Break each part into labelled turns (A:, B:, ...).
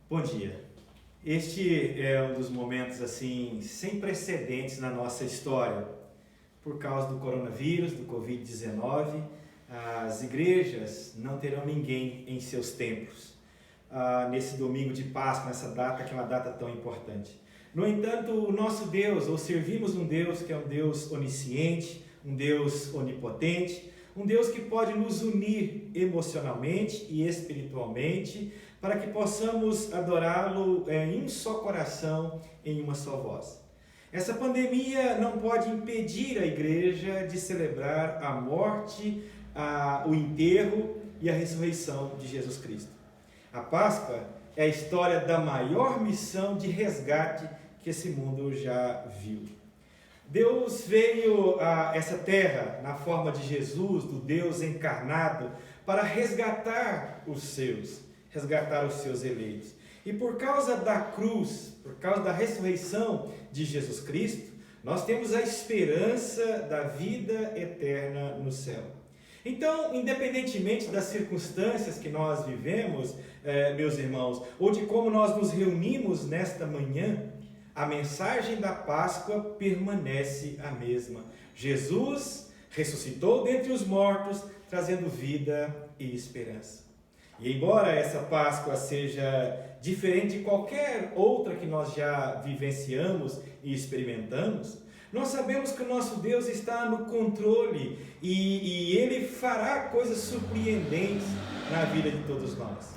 A: Bom dia. Este é um dos momentos assim sem precedentes na nossa história. Por causa do coronavírus, do Covid-19, as igrejas não terão ninguém em seus templos. Nesse domingo de Páscoa, nessa data que é uma data tão importante. No entanto, o nosso Deus, ou servimos um Deus que é um Deus onisciente, um Deus onipotente, um Deus que pode nos unir emocionalmente e espiritualmente para que possamos adorá-lo em um só coração, em uma só voz. Essa pandemia não pode impedir a igreja de celebrar a morte, o enterro e a ressurreição de Jesus Cristo. A Páscoa é a história da maior missão de resgate que esse mundo já viu. Deus veio a essa terra na forma de Jesus, do Deus encarnado, para resgatar os seus eleitos. E por causa da cruz, por causa da ressurreição de Jesus Cristo, nós temos a esperança da vida eterna no céu. Então, independentemente das circunstâncias que nós vivemos, meus irmãos, ou de como nós nos reunimos nesta manhã, a mensagem da Páscoa permanece a mesma. Jesus ressuscitou dentre os mortos, trazendo vida e esperança. E embora essa Páscoa seja diferente de qualquer outra que nós já vivenciamos e experimentamos, nós sabemos que o nosso Deus está no controle e Ele fará coisas surpreendentes na vida de todos nós.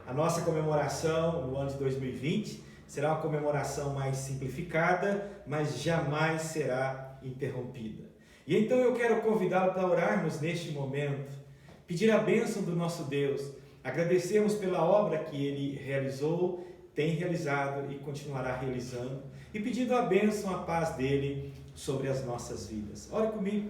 A: A nossa comemoração no ano de 2020 será uma comemoração mais simplificada, mas jamais será interrompida. E então eu quero convidá-lo para orarmos neste momento, pedir a bênção do nosso Deus, agradecermos pela obra que Ele realizou, tem realizado e continuará realizando, e pedindo a bênção, a paz dEle sobre as nossas vidas. Ore comigo.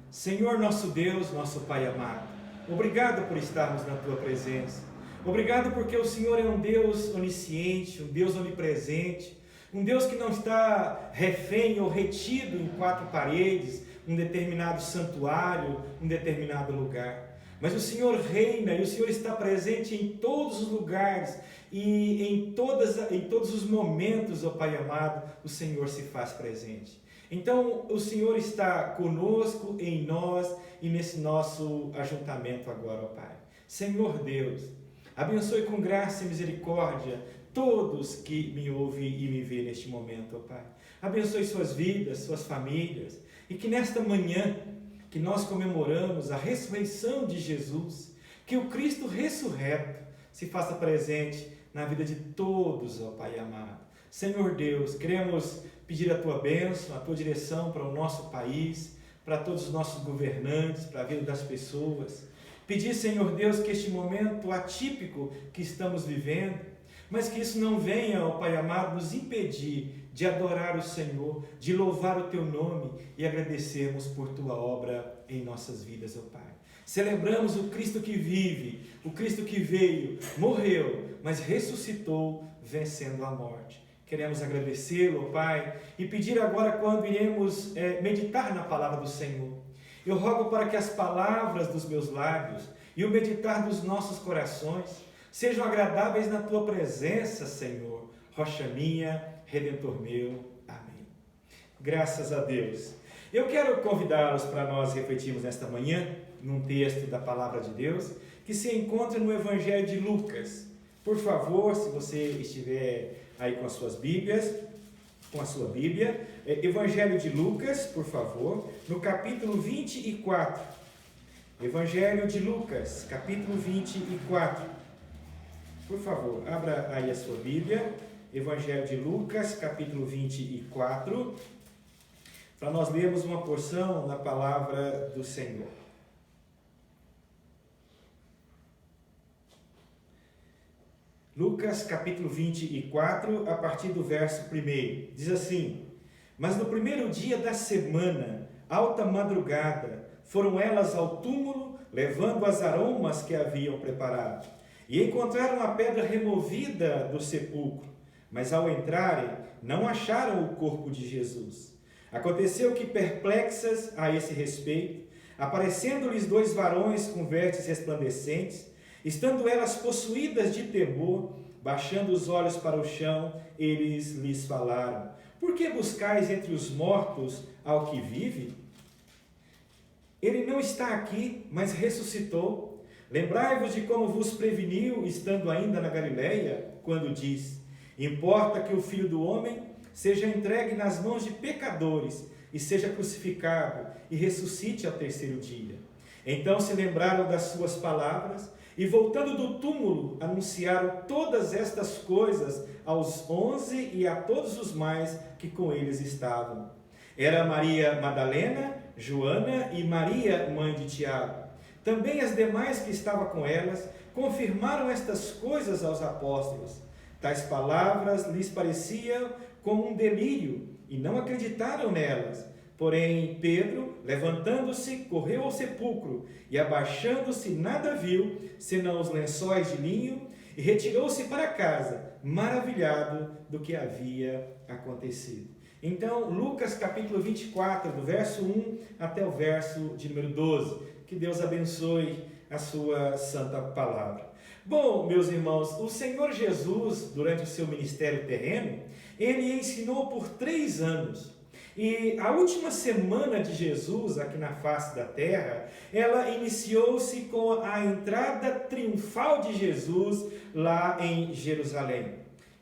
A: Senhor nosso Deus, nosso Pai amado, obrigado por estarmos na Tua presença. Obrigado porque o Senhor é um Deus onisciente, um Deus onipresente, um Deus que não está refém ou retido em quatro paredes, um determinado santuário, um determinado lugar. Mas o Senhor reina e o Senhor está presente em todos os lugares e em todos os momentos, ó Pai amado, o Senhor se faz presente. Então o Senhor está conosco, em nós e nesse nosso ajuntamento agora, ó Pai. Senhor Deus, abençoe com graça e misericórdia todos que me ouvem e me veem neste momento, ó Pai. Abençoe suas vidas, suas famílias, e que nesta manhã que nós comemoramos a ressurreição de Jesus, que o Cristo ressurreto se faça presente na vida de todos, ó Pai amado. Senhor Deus, queremos pedir a Tua bênção, a Tua direção para o nosso país, para todos os nossos governantes, para a vida das pessoas. Pedir, Senhor Deus, que este momento atípico que estamos vivendo, mas que isso não venha, ó Pai amado, nos impedir de adorar o Senhor, de louvar o Teu nome e agradecermos por Tua obra em nossas vidas, ó Pai. Celebramos o Cristo que vive, o Cristo que veio, morreu, mas ressuscitou, vencendo a morte. Queremos agradecê-lo, ó Pai, e pedir agora, quando iremos meditar na palavra do Senhor, eu rogo para que as palavras dos meus lábios e o meditar dos nossos corações sejam agradáveis na Tua presença, Senhor, rocha minha, Redentor meu. Amém. Graças a Deus. Eu quero convidá-los para nós refletirmos nesta manhã num texto da Palavra de Deus que se encontra no Evangelho de Lucas. Por favor, se você estiver aí com as suas Bíblias, com a sua Bíblia, Evangelho de Lucas, por favor, no capítulo 24. Evangelho de Lucas, capítulo 24. Por favor, abra aí a sua Bíblia, Evangelho de Lucas, capítulo 24, para nós lermos uma porção da palavra do Senhor. Lucas capítulo 24, a partir do verso 1, diz assim: Mas no primeiro dia da semana, alta madrugada, foram elas ao túmulo, levando as aromas que haviam preparado. E encontraram a pedra removida do sepulcro, mas ao entrarem, não acharam o corpo de Jesus. Aconteceu que, perplexas a esse respeito, aparecendo-lhes 2 varões com vestes resplandecentes, estando elas possuídas de temor, baixando os olhos para o chão, eles lhes falaram: por que buscais entre os mortos ao que vive? Ele não está aqui, mas ressuscitou. Lembrai-vos de como vos preveniu, estando ainda na Galileia, quando diz: importa que o Filho do Homem seja entregue nas mãos de pecadores, e seja crucificado, e ressuscite ao terceiro dia. Então se lembraram das suas palavras, e voltando do túmulo, anunciaram todas estas coisas aos 11 e a todos os mais que com eles estavam. Era Maria Madalena, Joana e Maria, mãe de Tiago. Também as demais que estavam com elas confirmaram estas coisas aos apóstolos. Tais palavras lhes pareciam como um delírio, e não acreditaram nelas. Porém, Pedro, levantando-se, correu ao sepulcro, e abaixando-se, nada viu, senão os lençóis de linho, e retirou-se para casa, maravilhado do que havia acontecido. Então, Lucas capítulo 24, do verso 1 até o verso de número 12. Que Deus abençoe a sua santa palavra. Bom, meus irmãos, o Senhor Jesus, durante o seu ministério terreno, ele ensinou por 3 anos. E a última semana de Jesus aqui na face da terra, ela iniciou-se com a entrada triunfal de Jesus lá em Jerusalém,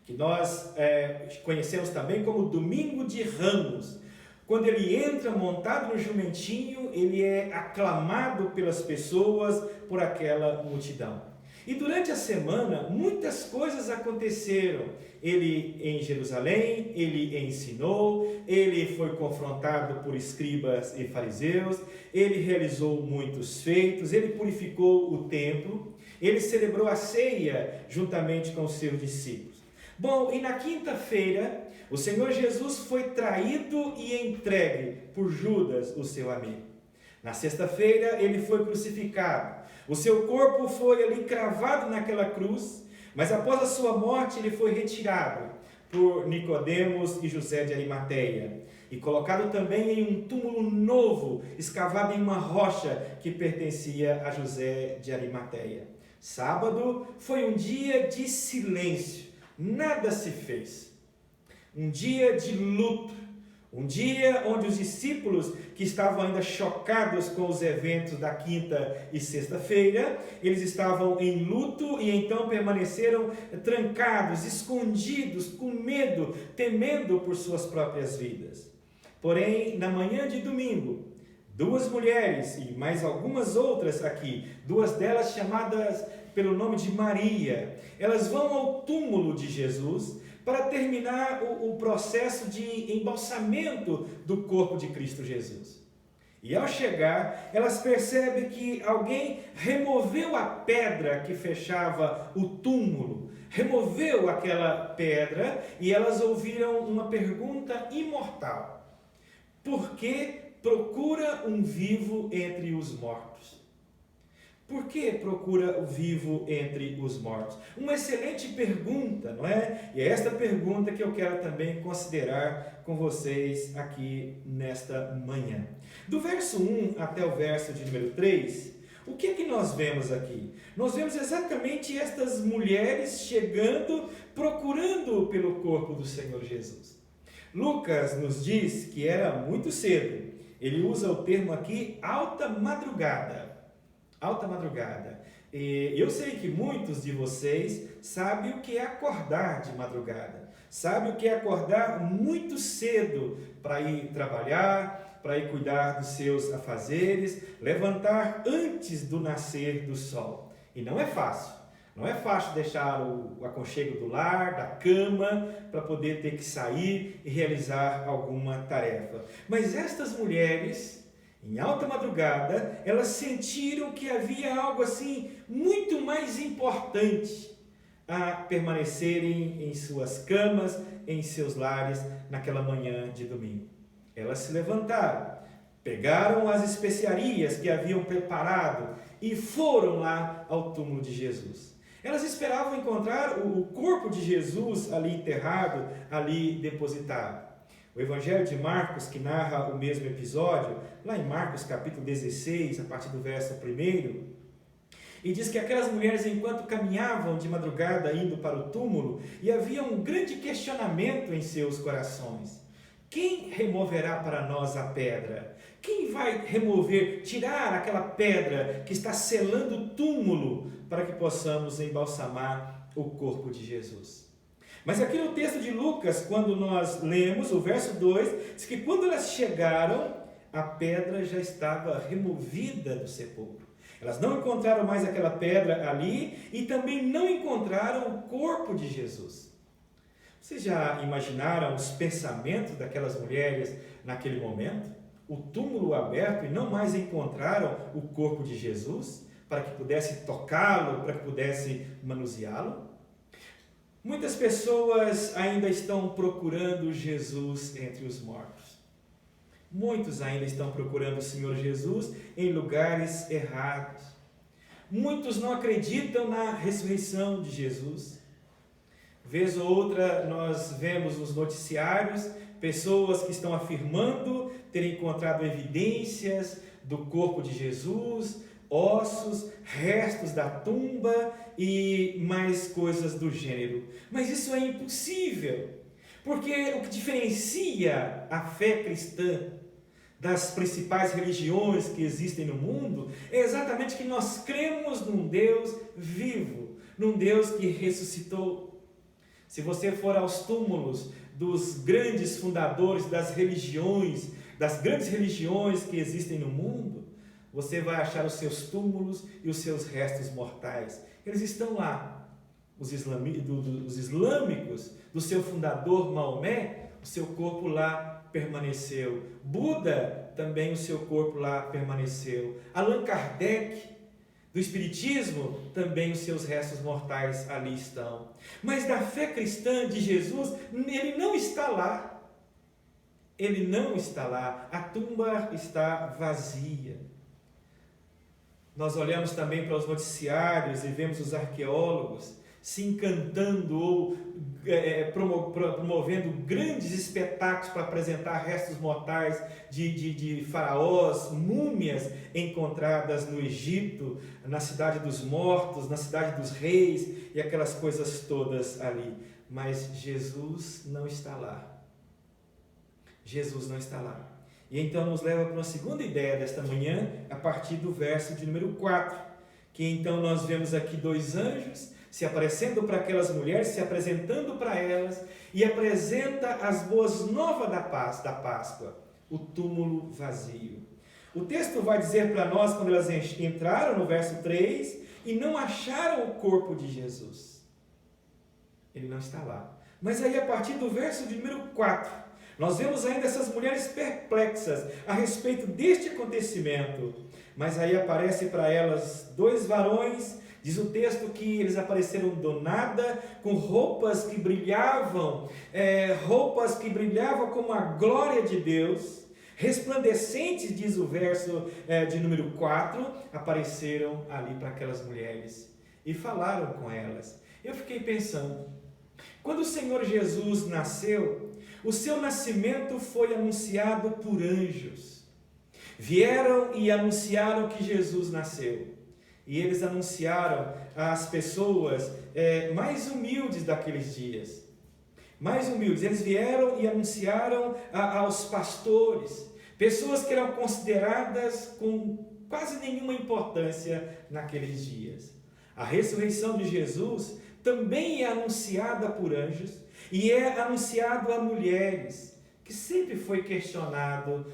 A: que nós conhecemos também como Domingo de Ramos. Quando ele entra montado no jumentinho, ele é aclamado pelas pessoas, por aquela multidão. E durante a semana, muitas coisas aconteceram. Ele em Jerusalém, ele ensinou, ele foi confrontado por escribas e fariseus, ele realizou muitos feitos, ele purificou o templo, ele celebrou a ceia juntamente com os seus discípulos. Bom, e na quinta-feira, o Senhor Jesus foi traído e entregue por Judas, o seu amigo. Na sexta-feira, ele foi crucificado. O seu corpo foi ali cravado naquela cruz, mas após a sua morte, ele foi retirado por Nicodemos e José de Arimateia e colocado também em um túmulo novo, escavado em uma rocha que pertencia a José de Arimateia. Sábado foi um dia de silêncio, nada se fez. Um dia de luto, um dia onde os discípulos que estavam ainda chocados com os eventos da quinta e sexta-feira, eles estavam em luto e então permaneceram trancados, escondidos, com medo, temendo por suas próprias vidas. Porém, na manhã de domingo, 2 mulheres e mais algumas outras aqui, 2 delas chamadas pelo nome de Maria, elas vão ao túmulo de Jesus para terminar o processo de embalsamento do corpo de Cristo Jesus. E ao chegar, elas percebem que alguém removeu a pedra que fechava o túmulo, removeu aquela pedra e elas ouviram uma pergunta imortal: por que procura um vivo entre os mortos? Por que procura o vivo entre os mortos? Uma excelente pergunta, não é? E é esta pergunta que eu quero também considerar com vocês aqui nesta manhã. Do verso 1 até o verso de número 3, o que é que nós vemos aqui? Nós vemos exatamente estas mulheres chegando, procurando pelo corpo do Senhor Jesus. Lucas nos diz que era muito cedo. Ele usa o termo aqui, alta madrugada. Alta madrugada. E eu sei que muitos de vocês sabem o que é acordar de madrugada. Sabem o que é acordar muito cedo para ir trabalhar, para ir cuidar dos seus afazeres, levantar antes do nascer do sol. E não é fácil. Não é fácil deixar o aconchego do lar, da cama, para poder ter que sair e realizar alguma tarefa. Mas estas mulheres, em alta madrugada, elas sentiram que havia algo assim muito mais importante a permanecerem em suas camas, em seus lares, naquela manhã de domingo. Elas se levantaram, pegaram as especiarias que haviam preparado e foram lá ao túmulo de Jesus. Elas esperavam encontrar o corpo de Jesus ali enterrado, ali depositado. O Evangelho de Marcos, que narra o mesmo episódio, lá em Marcos capítulo 16, a partir do verso 1, E diz que aquelas mulheres, enquanto caminhavam de madrugada indo para o túmulo, e havia um grande questionamento em seus corações: quem removerá para nós a pedra? Quem vai remover, tirar aquela pedra que está selando o túmulo para que possamos embalsamar o corpo de Jesus? Mas aqui no texto de Lucas, quando nós lemos o verso 2, diz que quando elas chegaram, a pedra já estava removida do sepulcro. Elas não encontraram mais aquela pedra ali e também não encontraram o corpo de Jesus. Vocês já imaginaram os pensamentos daquelas mulheres naquele momento? O túmulo aberto e não mais encontraram o corpo de Jesus para que pudesse tocá-lo, para que pudesse manuseá-lo? Muitas pessoas ainda estão procurando Jesus entre os mortos. Muitos ainda estão procurando o Senhor Jesus em lugares errados. Muitos não acreditam na ressurreição de Jesus. Vez ou outra nós vemos nos noticiários pessoas que estão afirmando terem encontrado evidências do corpo de Jesus, ossos, restos da tumba e mais coisas do gênero. Mas isso é impossível, porque o que diferencia a fé cristã das principais religiões que existem no mundo é exatamente que nós cremos num Deus vivo, num Deus que ressuscitou. Se você for aos túmulos dos grandes fundadores das religiões, das grandes religiões que existem no mundo, você vai achar os seus túmulos e os seus restos mortais. Eles estão lá. Os islâmicos, do seu fundador Maomé, o seu corpo lá permaneceu. Buda, também o seu corpo lá permaneceu. Allan Kardec, do Espiritismo, também os seus restos mortais ali estão. Mas da fé cristã de Jesus, ele não está lá. Ele não está lá. A tumba está vazia. Nós olhamos também para os noticiários e vemos os arqueólogos se encantando ou promovendo grandes espetáculos para apresentar restos mortais de faraós, múmias encontradas no Egito, na cidade dos mortos, na cidade dos reis e aquelas coisas todas ali. Mas Jesus não está lá. Jesus não está lá. E então nos leva para uma segunda ideia desta manhã, a partir do verso de número 4, que então nós vemos aqui dois anjos se aparecendo para aquelas mulheres, se apresentando para elas, e apresenta as boas novas da Páscoa, o túmulo vazio. O texto vai dizer para nós, quando elas entraram no verso 3, e não acharam o corpo de Jesus. Ele não está lá. Mas aí a partir do verso de número 4, nós vemos ainda essas mulheres perplexas a respeito deste acontecimento. Mas aí aparece para elas dois varões. Diz o texto que eles apareceram do nada, com roupas que brilhavam como a glória de Deus, resplandecentes, diz o verso de número 4, apareceram ali para aquelas mulheres e falaram com elas. Eu fiquei pensando, quando o Senhor Jesus nasceu, o seu nascimento foi anunciado por anjos. Vieram e anunciaram que Jesus nasceu. E eles anunciaram às pessoas mais humildes daqueles dias. Mais humildes. Eles vieram e anunciaram aos pastores. Pessoas que eram consideradas com quase nenhuma importância naqueles dias. A ressurreição de Jesus também é anunciada por anjos e é anunciado a mulheres, que sempre foi questionado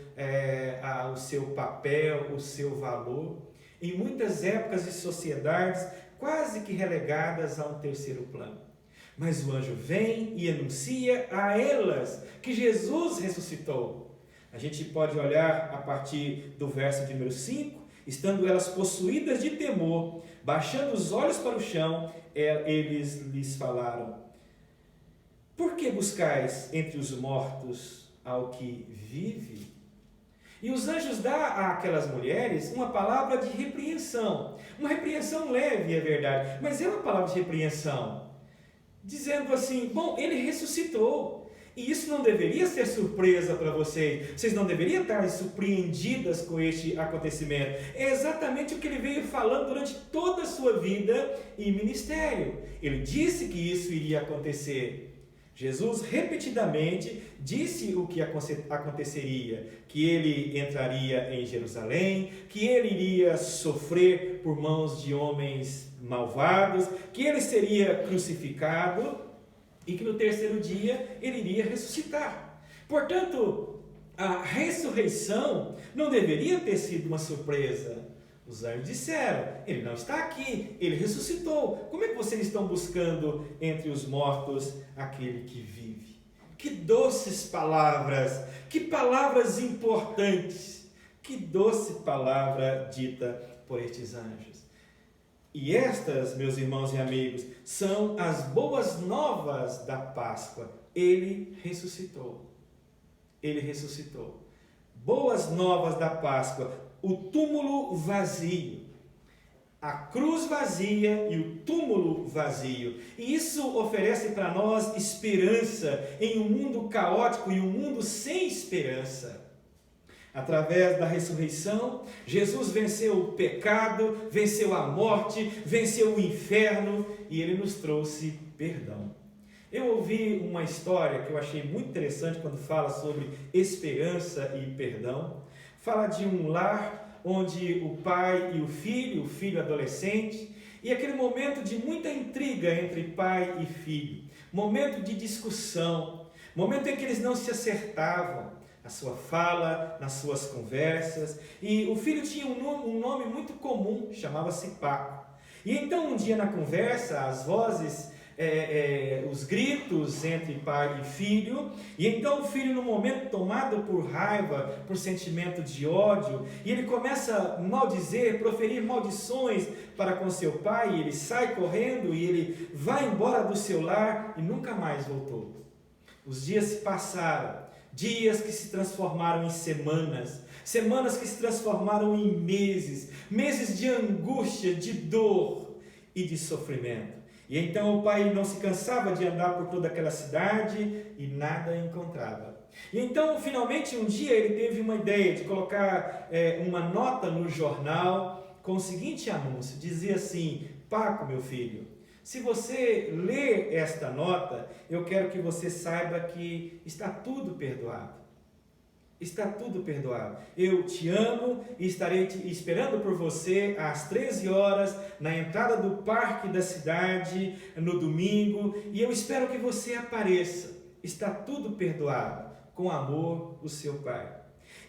A: o seu papel, o seu valor. Em muitas épocas e sociedades quase que relegadas a um terceiro plano. Mas o anjo vem e anuncia a elas que Jesus ressuscitou. A gente pode olhar a partir do verso de número 5, estando elas possuídas de temor, baixando os olhos para o chão, eles lhes falaram: por que buscais entre os mortos ao que vive? E os anjos dão àquelas mulheres uma palavra de repreensão. Uma repreensão leve, é verdade, mas é uma palavra de repreensão. Dizendo assim, bom, ele ressuscitou. E isso não deveria ser surpresa para vocês. Vocês não deveriam estar surpreendidas com este acontecimento. É exatamente o que ele veio falando durante toda a sua vida e ministério. Ele disse que isso iria acontecer. Jesus repetidamente disse o que aconteceria, que ele entraria em Jerusalém, que ele iria sofrer por mãos de homens malvados, que ele seria crucificado e que no terceiro dia ele iria ressuscitar. Portanto, a ressurreição não deveria ter sido uma surpresa. Os anjos disseram, ele não está aqui, ele ressuscitou. Como é que vocês estão buscando entre os mortos aquele que vive? Que doces palavras, que palavras importantes, que doce palavra dita por estes anjos. E estas, meus irmãos e amigos, são as boas novas da Páscoa. Ele ressuscitou. Ele ressuscitou. Boas novas da Páscoa. O túmulo vazio, a cruz vazia e o túmulo vazio. E isso oferece para nós esperança em um mundo caótico e um mundo sem esperança. Através da ressurreição, Jesus venceu o pecado, venceu a morte, venceu o inferno e ele nos trouxe perdão. Eu ouvi uma história que eu achei muito interessante quando fala sobre esperança e perdão. Fala de um lar onde o pai e o filho adolescente, e aquele momento de muita intriga entre pai e filho, momento de discussão, momento em que eles não se acertavam, na sua fala, nas suas conversas, e o filho tinha um nome muito comum, chamava-se Paco. E então um dia na conversa, as vozes, os gritos entre pai e filho, e então o filho, no momento tomado por raiva, por sentimento de ódio, e ele começa a maldizer, proferir maldições para com seu pai, e ele sai correndo e ele vai embora do seu lar e nunca mais voltou. Os dias se passaram, dias que se transformaram em semanas, semanas que se transformaram em meses, meses de angústia, de dor e de sofrimento. E então o pai não se cansava de andar por toda aquela cidade e nada encontrava. E então, finalmente, um dia ele teve uma ideia de colocar uma nota no jornal com o seguinte anúncio. Dizia assim: Paco, meu filho, se você ler esta nota, eu quero que você saiba que está tudo perdoado. Está tudo perdoado. Eu te amo e estarei esperando por você às 13 horas na entrada do parque da cidade no domingo, e eu espero que você apareça. Está tudo perdoado. Com amor, o seu pai.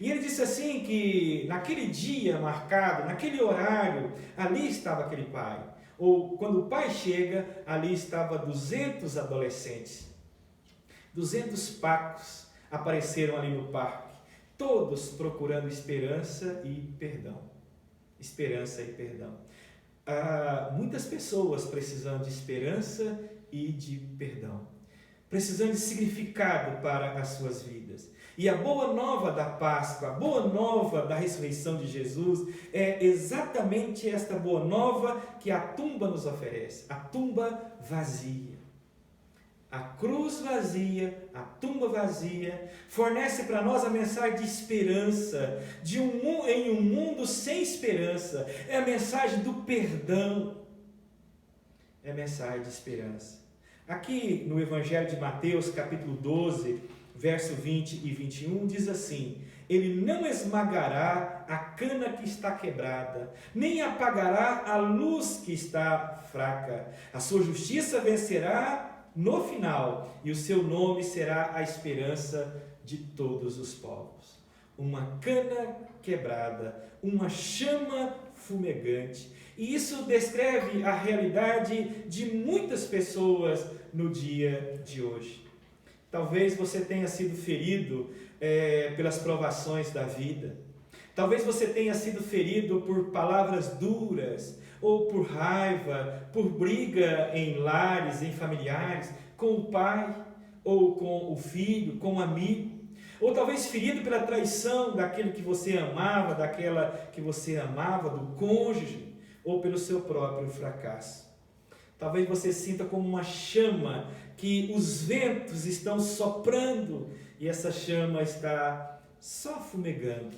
A: E ele disse assim que naquele dia marcado, naquele horário, ali estava aquele pai. Ou quando o pai chega, ali estava 200 adolescentes. 200 pacos apareceram ali no parque. Todos procurando esperança e perdão. Esperança e perdão. Muitas pessoas precisando de esperança e de perdão. Precisando de significado para as suas vidas. E a boa nova da Páscoa, a boa nova da ressurreição de Jesus, é exatamente esta boa nova que a tumba nos oferece. A tumba vazia. A cruz vazia, a tumba vazia, fornece para nós a mensagem de esperança, em um mundo sem esperança. É a mensagem do perdão, é a mensagem de esperança. Aqui no Evangelho de Mateus, capítulo 12, verso 20 e 21, diz assim: Ele não esmagará a cana que está quebrada, nem apagará a luz que está fraca. A sua justiça vencerá no final, e o seu nome será a esperança de todos os povos. Uma cana quebrada, uma chama fumegante. E isso descreve a realidade de muitas pessoas no dia de hoje. Talvez você tenha sido ferido pelas provações da vida. Talvez você tenha sido ferido por palavras duras, ou por raiva, por briga em lares, em familiares, com o pai, ou com o filho, com o amigo. Ou talvez ferido pela traição daquele que você amava, daquela que você amava, do cônjuge, ou pelo seu próprio fracasso. Talvez você sinta como uma chama que os ventos estão soprando e essa chama está só fumegando.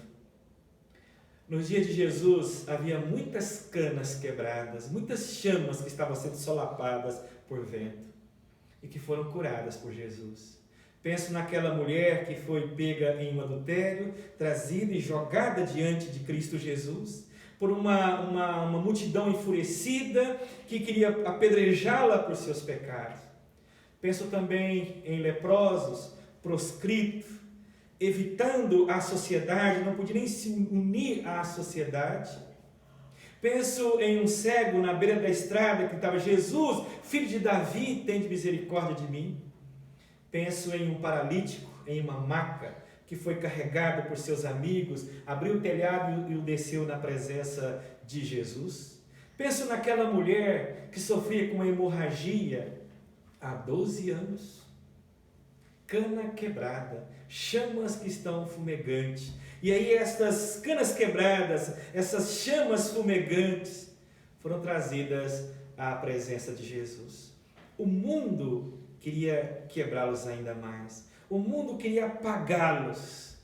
A: Nos dias de Jesus havia muitas canas quebradas, muitas chamas que estavam sendo solapadas por vento e que foram curadas por Jesus. Penso naquela mulher que foi pega em um adultério, trazida e jogada diante de Cristo Jesus por uma multidão enfurecida que queria apedrejá-la por seus pecados. Penso também em leprosos, proscritos, evitando a sociedade, não podia nem se unir à sociedade. Penso em um cego na beira da estrada que estava: Jesus, filho de Davi, tende misericórdia de mim. Penso em um paralítico, em uma maca, que foi carregado por seus amigos, abriu o telhado e o desceu na presença de Jesus. Penso naquela mulher que sofria com uma hemorragia há 12 anos. Cana quebrada, chamas que estão fumegantes. E aí estas canas quebradas, essas chamas fumegantes, foram trazidas à presença de Jesus. O mundo queria quebrá-los ainda mais. O mundo queria apagá-los.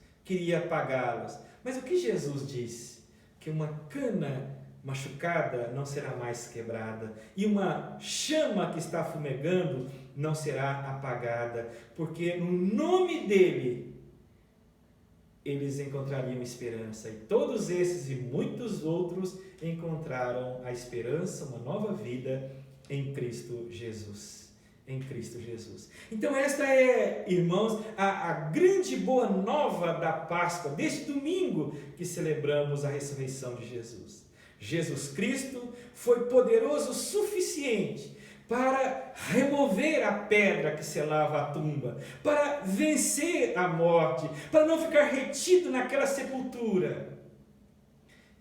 A: Mas o que Jesus disse? Que uma cana machucada não será mais quebrada, e uma chama que está fumegando não será apagada, porque no nome dele eles encontrariam esperança. E todos esses e muitos outros encontraram a esperança, uma nova vida em Cristo Jesus. Em Cristo Jesus. Então esta é, irmãos, a grande boa nova da Páscoa, deste domingo que celebramos a ressurreição de Jesus. Jesus Cristo foi poderoso o suficiente para remover a pedra que selava a tumba, para vencer a morte, para não ficar retido naquela sepultura.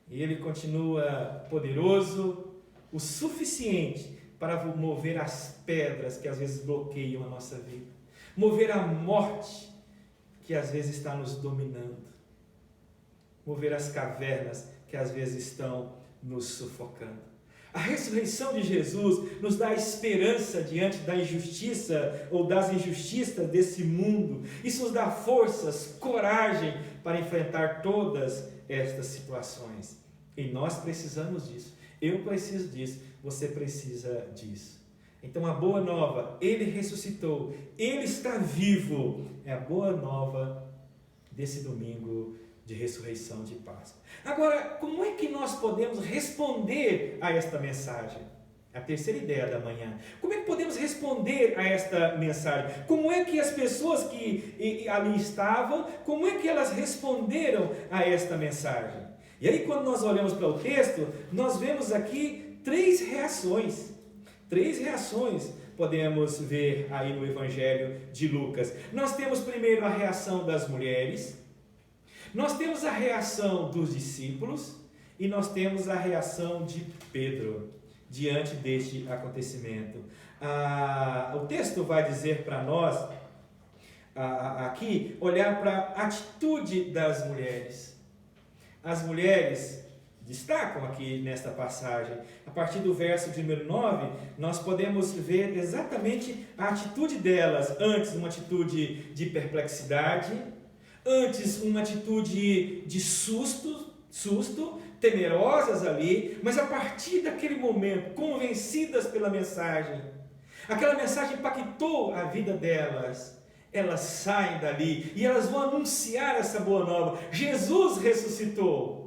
A: E ele continua poderoso o suficiente para mover as pedras que às vezes bloqueiam a nossa vida, mover a morte que às vezes está nos dominando, mover as cavernas que às vezes estão nos sufocando. A ressurreição de Jesus nos dá esperança diante da injustiça ou das injustiças desse mundo. Isso nos dá forças, coragem para enfrentar todas estas situações. E nós precisamos disso. Eu preciso disso. Você precisa disso. Então a boa nova, ele ressuscitou, ele está vivo. É a boa nova desse domingo de ressurreição de Páscoa. Agora, como é que nós podemos responder a esta mensagem? A terceira ideia da manhã. Como é que podemos responder a esta mensagem? Como é que as pessoas que ali estavam, como é que elas responderam a esta mensagem? E aí, quando nós olhamos para o texto, nós vemos aqui três reações podemos ver aí no Evangelho de Lucas. Nós temos primeiro a reação das mulheres, nós temos a reação dos discípulos e nós temos a reação de Pedro diante deste acontecimento. O texto vai dizer para nós aqui, olhar para a atitude das mulheres. As mulheres destacam aqui nesta passagem. A partir do verso de número 9, nós podemos ver exatamente a atitude delas. Antes, uma atitude de perplexidade. Antes, uma atitude de susto, temerosas ali. Mas a partir daquele momento, convencidas pela mensagem, aquela mensagem impactou a vida delas. Elas saem dali e elas vão anunciar essa boa nova. Jesus ressuscitou.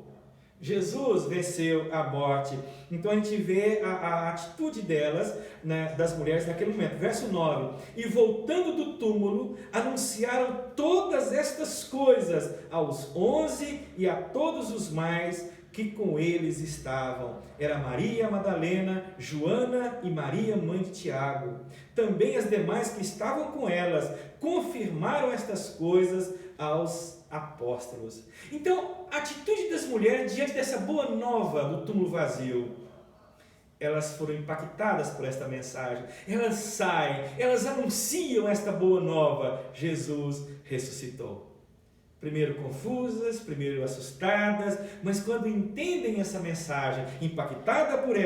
A: Jesus venceu a morte. Então a gente vê a atitude delas, né, das mulheres naquele momento. Verso 9. E voltando do túmulo, anunciaram todas estas coisas aos 11 e a todos os mais que com eles estavam. Era Maria Madalena, Joana e Maria, mãe de Tiago. Também as demais que estavam com elas confirmaram estas coisas aos apóstolos. Então, a atitude das mulheres diante dessa boa nova do túmulo vazio, elas foram impactadas por esta mensagem. Elas saem, elas anunciam esta boa nova: Jesus ressuscitou. Primeiro confusas, primeiro assustadas, mas quando entendem essa mensagem, impactadas por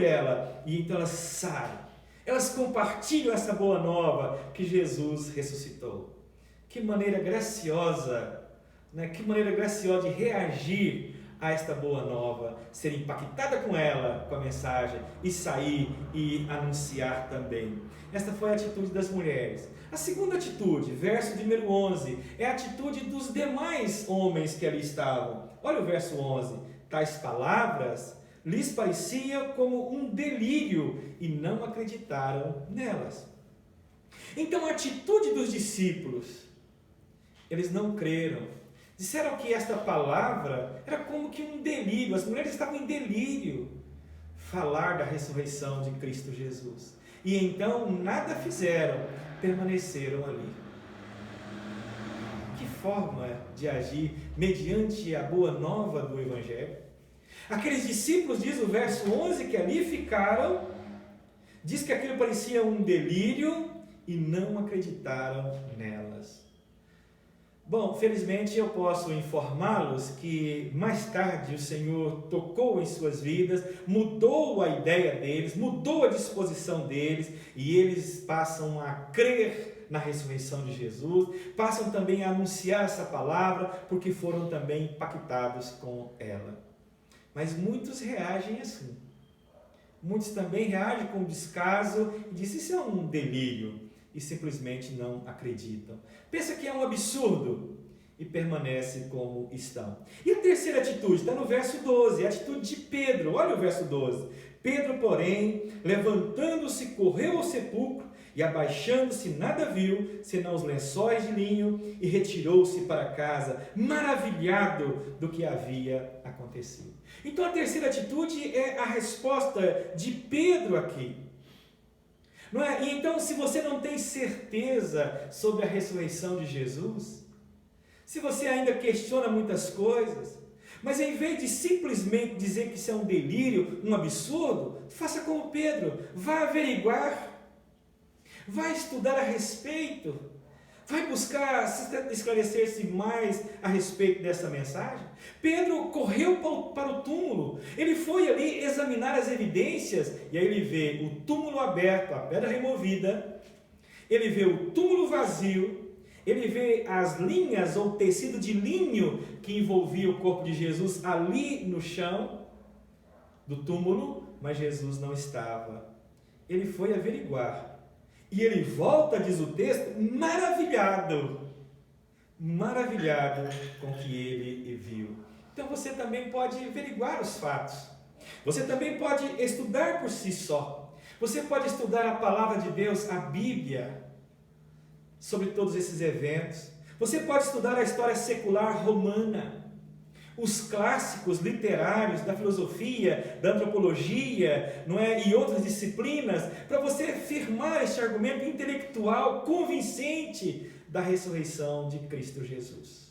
A: ela, e então elas saem, elas compartilham essa boa nova que Jesus ressuscitou. Que maneira graciosa, né? Que maneira graciosa de reagir a esta boa nova, ser impactada com ela, com a mensagem, e sair e anunciar também. Esta foi a atitude das mulheres. A segunda atitude, verso de número 11, é a atitude dos demais homens que ali estavam. Olha o verso 11. Tais palavras lhes parecia como um delírio e não acreditaram nelas. Então a atitude dos discípulos, eles não creram. Disseram que esta palavra era como que um delírio, as mulheres estavam em delírio, falar da ressurreição de Cristo Jesus. E então nada fizeram, permaneceram ali. Que forma de agir mediante a boa nova do Evangelho? Aqueles discípulos, diz o verso 11, que ali ficaram, diz que aquilo parecia um delírio e não acreditaram nelas. Bom, felizmente eu posso informá-los que mais tarde o Senhor tocou em suas vidas, mudou a ideia deles, mudou a disposição deles, e eles passam a crer na ressurreição de Jesus, passam também a anunciar essa palavra, porque foram também impactados com ela. Mas muitos reagem assim. Muitos também reagem com descaso e dizem: isso é um delírio. E simplesmente não acreditam. Pensa que é um absurdo e permanece como estão. E a terceira atitude está no verso 12, a atitude de Pedro. Olha o verso 12. Pedro, porém, levantando-se, correu ao sepulcro e abaixando-se nada viu, senão os lençóis de linho, e retirou-se para casa, maravilhado do que havia acontecido. Então a terceira atitude é a resposta de Pedro aqui. Não é? E então, se você não tem certeza sobre a ressurreição de Jesus, se você ainda questiona muitas coisas, mas em vez de simplesmente dizer que isso é um delírio, um absurdo, faça como Pedro, vá averiguar, vá estudar a respeito, vai buscar esclarecer-se mais a respeito dessa mensagem. Pedro correu para o túmulo, ele foi ali examinar as evidências, e aí ele vê o túmulo aberto, a pedra removida, ele vê o túmulo vazio, ele vê as linhas ou tecido de linho que envolvia o corpo de Jesus ali no chão do túmulo, mas Jesus não estava. Ele foi averiguar. E ele volta, diz o texto, maravilhado com o que ele viu. Então você também pode averiguar os fatos. Você também pode estudar por si só. Você pode estudar a palavra de Deus, a Bíblia, sobre todos esses eventos. Você pode estudar a história secular romana, os clássicos literários da filosofia, da antropologia, não é? E outras disciplinas, para você firmar este argumento intelectual convincente da ressurreição de Cristo Jesus.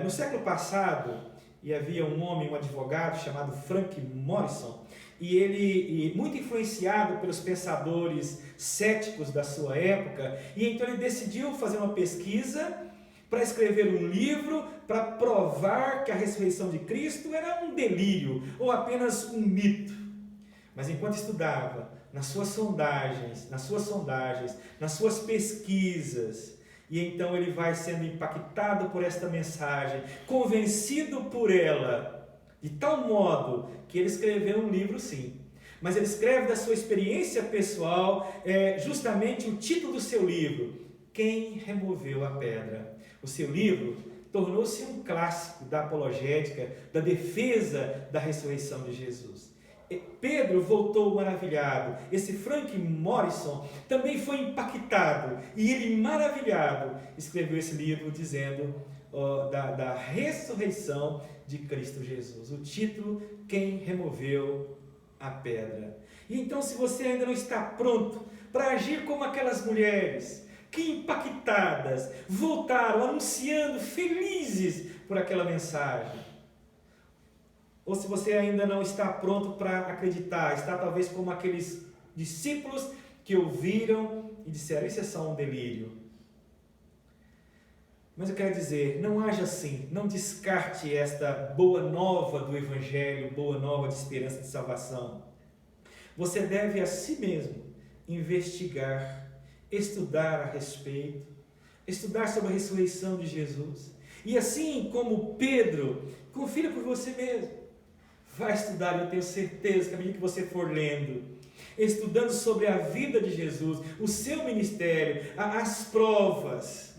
A: No século passado, havia um homem, um advogado chamado Frank Morison, e ele, muito influenciado pelos pensadores céticos da sua época, e então ele decidiu fazer uma pesquisa para escrever um livro para provar que a ressurreição de Cristo era um delírio ou apenas um mito. Mas enquanto estudava, nas suas sondagens, nas suas pesquisas, e então ele vai sendo impactado por esta mensagem, convencido por ela, de tal modo que ele escreveu um livro, sim. Mas ele escreve da sua experiência pessoal, justamente o título do seu livro: Quem Removeu a Pedra? O seu livro tornou-se um clássico da apologética, da defesa da ressurreição de Jesus. Pedro voltou maravilhado. Esse Frank Morison também foi impactado, e ele, maravilhado, escreveu esse livro dizendo da ressurreição de Cristo Jesus. O título: Quem Removeu a Pedra? E então, se você ainda não está pronto para agir como aquelas mulheres que, impactadas, voltaram anunciando, felizes por aquela mensagem, ou se você ainda não está pronto para acreditar, está talvez como aqueles discípulos que ouviram e disseram: isso é só um delírio, Mas eu quero dizer, não haja assim, não descarte esta boa nova do Evangelho, boa nova de esperança de salvação. Você deve a si mesmo investigar, estudar a respeito, estudar sobre a ressurreição de Jesus. E assim como Pedro, confira por você mesmo. Vai estudar, eu tenho certeza que à medida que você for lendo, estudando sobre a vida de Jesus, o seu ministério, as provas,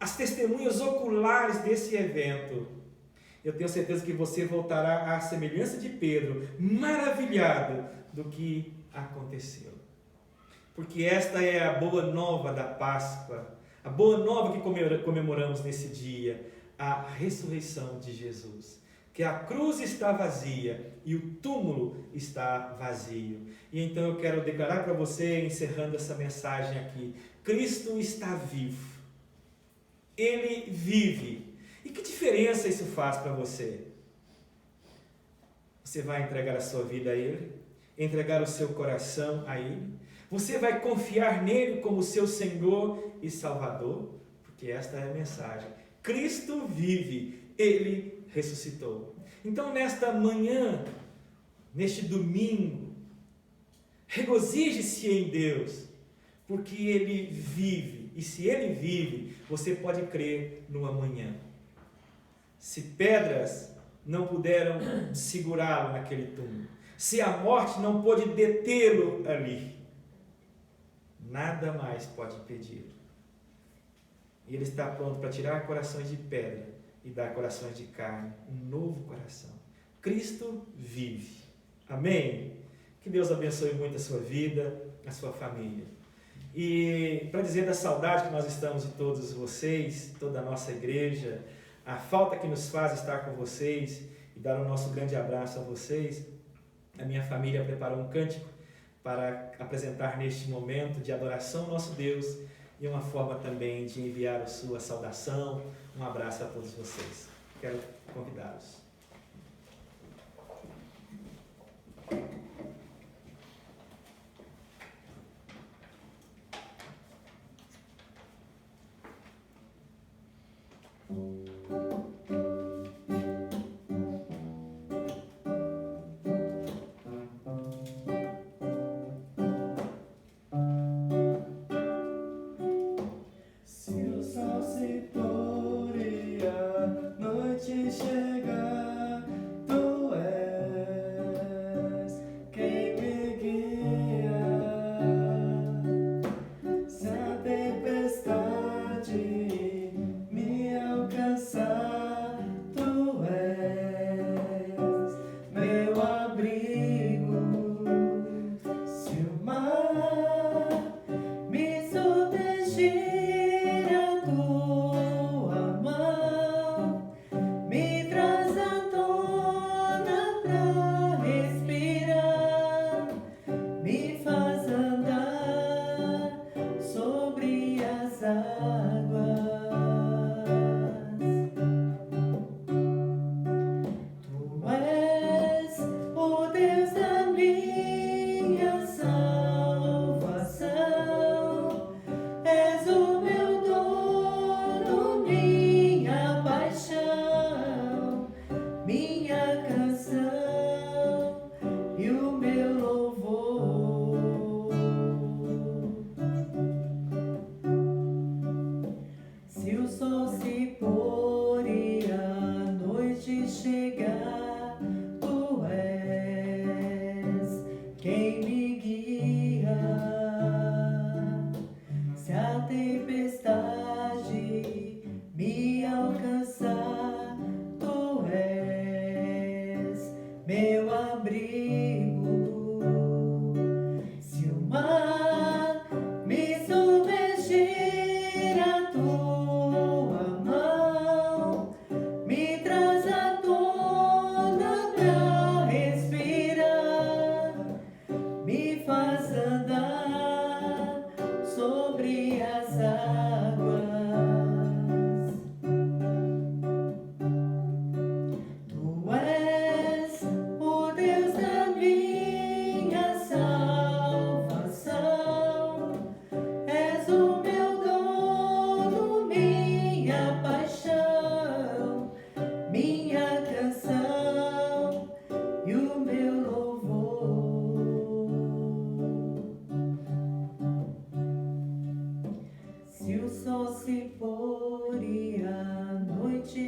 A: as testemunhas oculares desse evento, eu tenho certeza que você voltará à semelhança de Pedro, maravilhado do que aconteceu. Porque esta é a boa nova da Páscoa, a boa nova que comemoramos nesse dia, a ressurreição de Jesus. Que a cruz está vazia e o túmulo está vazio. E então eu quero declarar para você, encerrando essa mensagem aqui, Cristo está vivo. Ele vive. E que diferença isso faz para você? Você vai entregar a sua vida a Ele? Entregar o seu coração a Ele? Você vai confiar nele como seu Senhor e Salvador? Porque esta é a mensagem. Cristo vive. Ele ressuscitou. Então, nesta manhã, neste domingo, regozije-se em Deus, porque Ele vive. E se Ele vive, você pode crer no amanhã. Se pedras não puderam segurá-lo naquele túmulo, se a morte não pôde detê-lo ali, nada mais pode impedi-lo. E Ele está pronto para tirar corações de pedra e dar corações de carne, um novo coração. Cristo vive. Amém? Que Deus abençoe muito a sua vida, a sua família. E para dizer da saudade que nós estamos de todos vocês, toda a nossa igreja, a falta que nos faz estar com vocês e dar o nosso grande abraço a vocês, a minha família preparou um cântico para apresentar neste momento de adoração ao nosso Deus e uma forma também de enviar a sua saudação, um abraço a todos vocês. Quero convidá-los.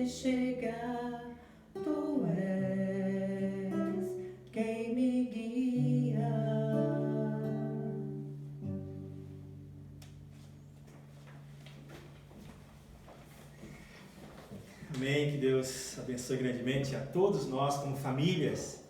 B: onde chegar, tu és quem me guia.
A: Amém, que Deus abençoe grandemente a todos nós como famílias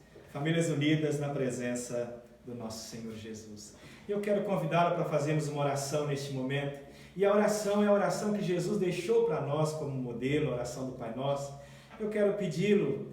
A: unidas na presença do nosso Senhor Jesus. Eu quero convidá-lo para fazermos uma oração neste momento, e a oração é a oração que Jesus deixou para nós como modelo, a oração do Pai Nosso. Eu quero pedi-lo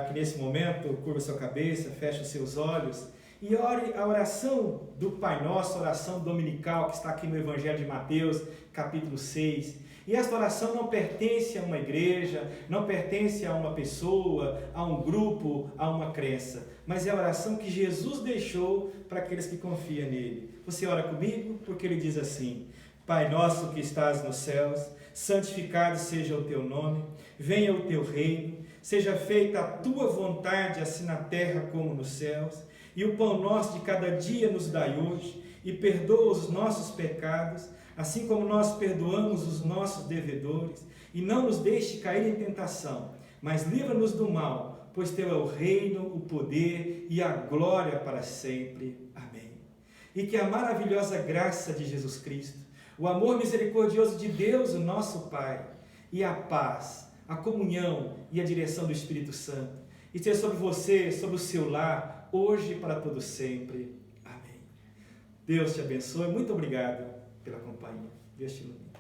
A: que nesse momento curva sua cabeça, feche os seus olhos e ore a oração do Pai Nosso, a oração dominical que está aqui no Evangelho de Mateus, capítulo 6. E esta oração não pertence a uma igreja, não pertence a uma pessoa, a um grupo, a uma crença, mas é a oração que Jesus deixou para aqueles que confiam nele. Você ora comigo? Porque ele diz assim: Pai nosso que estás nos céus, santificado seja o teu nome, venha o teu reino, seja feita a tua vontade, assim na terra como nos céus, e o pão nosso de cada dia nos dai hoje, e perdoa os nossos pecados, assim como nós perdoamos os nossos devedores, e não nos deixe cair em tentação, mas livra-nos do mal, pois teu é o reino, o poder e a glória para sempre. Amém. E que a maravilhosa graça de Jesus Cristo, o amor misericordioso de Deus, o nosso Pai, e a paz, a comunhão e a direção do Espírito Santo esteja sobre você, sobre o seu lar, hoje e para todo sempre. Amém. Deus te abençoe. Muito obrigado pela companhia. Deus te ilumine.